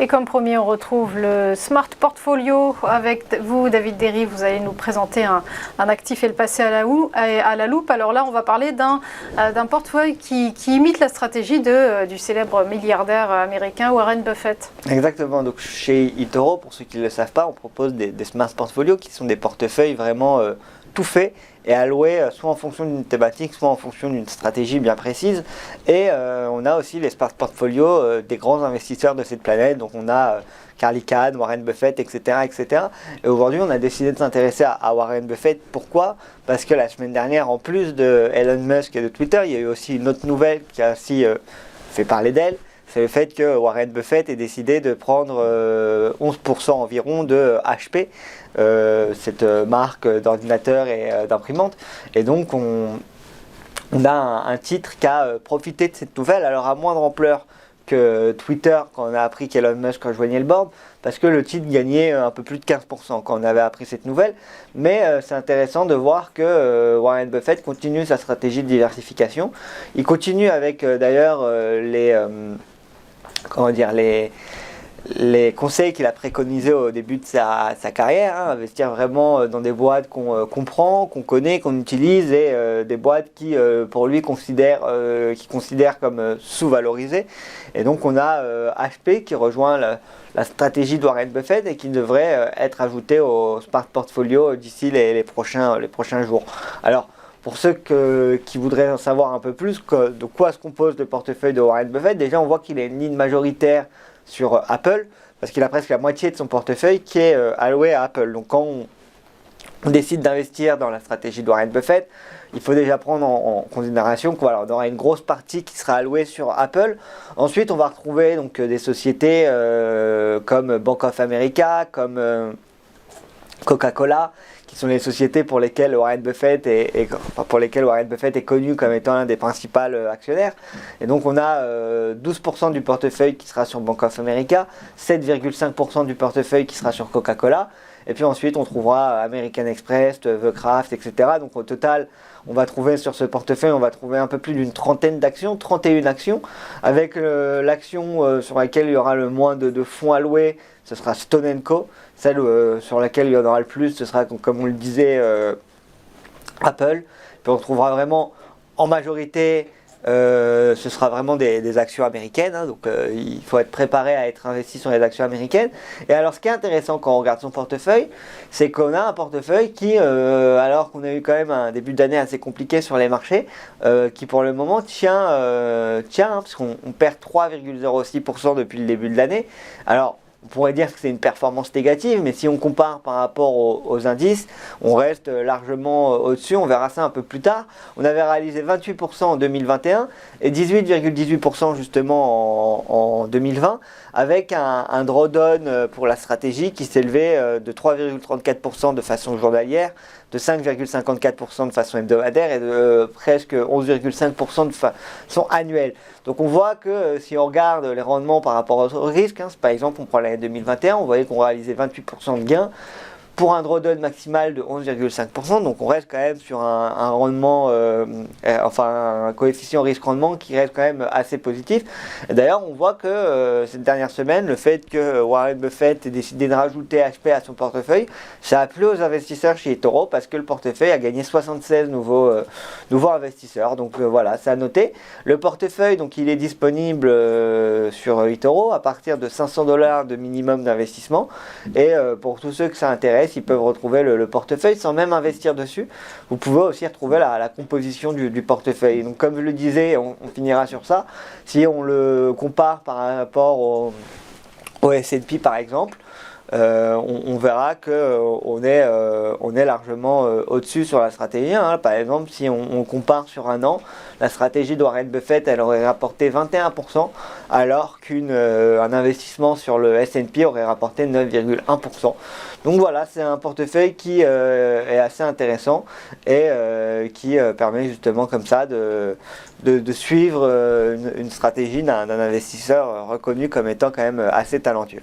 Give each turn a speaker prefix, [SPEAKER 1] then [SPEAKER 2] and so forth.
[SPEAKER 1] Et comme promis, on retrouve le Smart Portfolio avec vous, David Derry. Vous allez nous présenter un actif et le passer à la loupe. Alors là, on va parler d'un portefeuille qui imite la stratégie du célèbre milliardaire américain Warren Buffett.
[SPEAKER 2] Exactement. Donc chez eToro, pour ceux qui ne le savent pas, on propose des Smart Portfolio qui sont des portefeuilles vraiment tout faits et alloués soit en fonction d'une thématique, soit en fonction d'une stratégie bien précise. Et on a aussi les Smart Portfolio des grands investisseurs de cette planète. Donc on a Carl Icahn, Warren Buffett, etc. etc. Et aujourd'hui, on a décidé de s'intéresser à Warren Buffett. Pourquoi ? Parce que la semaine dernière, en plus de Elon Musk et de Twitter, il y a eu aussi une autre nouvelle qui a aussi fait parler d'elle. C'est le fait que Warren Buffett ait décidé de prendre 11% environ de HP, cette marque d'ordinateur et d'imprimante. Et donc on a un titre qui a profité de cette nouvelle, alors à moindre ampleur que Twitter quand on a appris qu'Elon Musk rejoignait le board, parce que le titre gagnait un peu plus de 15% quand on avait appris cette nouvelle. Mais c'est intéressant de voir que Warren Buffett continue sa stratégie de diversification. Il continue avec d'ailleurs les conseils qu'il a préconisés au début de sa carrière, investir vraiment dans des boîtes qu'on comprend, qu'on connaît, qu'on utilise, et des boîtes qui, pour lui, considère comme sous-valorisées. Et donc on a HP qui rejoint la stratégie de Warren Buffett et qui devrait être ajouté au Smart Portfolio d'ici les prochains jours. Alors, pour ceux qui voudraient en savoir un peu plus, de quoi se compose le portefeuille de Warren Buffett, déjà on voit qu'il a une ligne majoritaire sur Apple, parce qu'il a presque la moitié de son portefeuille qui est alloué à Apple. Donc quand on décide d'investir dans la stratégie de Warren Buffett, il faut déjà prendre en considération qu'on aura une grosse partie qui sera allouée sur Apple. Ensuite, on va retrouver donc des sociétés comme Bank of America, comme Coca-Cola, qui sont les sociétés pour lesquelles Warren Buffett est connu comme étant l'un des principaux actionnaires. Et donc on a 12% du portefeuille qui sera sur Bank of America, 7,5% du portefeuille qui sera sur Coca-Cola, et puis ensuite on trouvera American Express, The Kraft, etc. Donc au total, on va trouver sur ce portefeuille, on va trouver un peu plus d'une trentaine d'actions, 31 actions, avec l'action sur laquelle il y aura le moins de fonds alloués, ce sera Stone & Co. Celle sur laquelle il y en aura le plus, ce sera, comme on le disait, Apple. Puis on trouvera vraiment en majorité, ce sera vraiment des actions américaines, donc il faut être préparé à être investi sur les actions américaines. Et alors ce qui est intéressant quand on regarde son portefeuille, c'est qu'on a un portefeuille qui, alors qu'on a eu quand même un début d'année assez compliqué sur les marchés, qui pour le moment tient, parce qu'on perd 3,06% depuis le début de l'année. Alors on pourrait dire que c'est une performance négative, mais si on compare par rapport aux indices, on reste largement au-dessus, on verra ça un peu plus tard. On avait réalisé 28% en 2021 et 18,18% justement en 2020, avec un drawdown pour la stratégie qui s'élevait de 3,34% de façon journalière, de 5,54% de façon hebdomadaire et de presque 11,5% de façon annuelle. Donc on voit que si on regarde les rendements par rapport au risque, par exemple on prend l'année 2021, on voyait qu'on réalisait 28% de gains pour un drawdown maximal de 11,5%, donc on reste quand même sur un rendement, un coefficient risque-rendement qui reste quand même assez positif. D'ailleurs, on voit que cette dernière semaine, le fait que Warren Buffett ait décidé de rajouter HP à son portefeuille, ça a plu aux investisseurs chez eToro parce que le portefeuille a gagné 76 nouveaux investisseurs. Donc voilà, c'est à noter. Le portefeuille, donc il est disponible sur eToro à partir de $500 de minimum d'investissement. Et pour tous ceux que ça intéresse, ils peuvent retrouver le portefeuille sans même investir dessus. Vous pouvez aussi retrouver la composition du portefeuille. Donc comme je le disais, on finira sur ça. Si on le compare par rapport au S&P par exemple, on verra qu'on est largement au-dessus sur la stratégie. Par exemple, si on compare sur un an, la stratégie de Warren Buffett, elle aurait rapporté 21%, alors qu'un investissement sur le S&P aurait rapporté 9,1%. Donc voilà, c'est un portefeuille qui est assez intéressant et qui permet justement comme ça de suivre une stratégie d'un investisseur reconnu comme étant quand même assez talentueux.